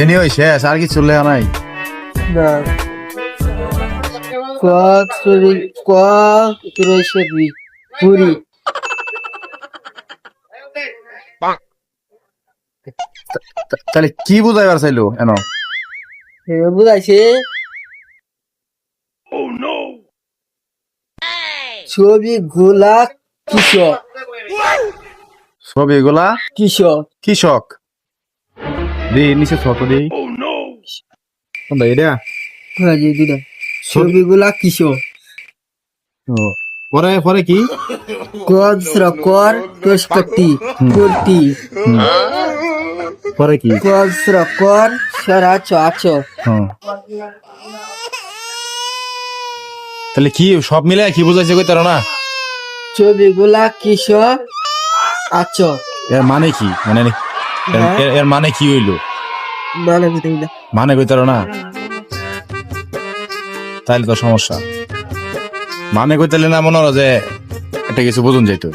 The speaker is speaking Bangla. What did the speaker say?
এনি ওই শেষ আর কিছু লেখা নাই। না ক ছবি ক ছবি পুরি তাহলে কি বুঝাইবার চাইলো এন? বুঝাইছে ছবি গোলা কৃষক সব এগুলা কৃষক কৃষক দি নিচে ছোট দি কোনটা এটা? ছবিগুলা কৃষক পরে পরে কি কর পেশপট্টি কুর্তি পরে কি? কর সরা চাচো তাহলে কি সব মিলে কি বুঝাইছে কই তার না? ছবিগুলা কৃষক আছো এর মানে কি? মানে এর মানে কি হইলো? মানে বুঝতে না মানে কই তার না? তাইলে তো সমস্যা। মানে কই তাহলে না মনে হলো যে একটা কিছু বুঝুন যাইতো।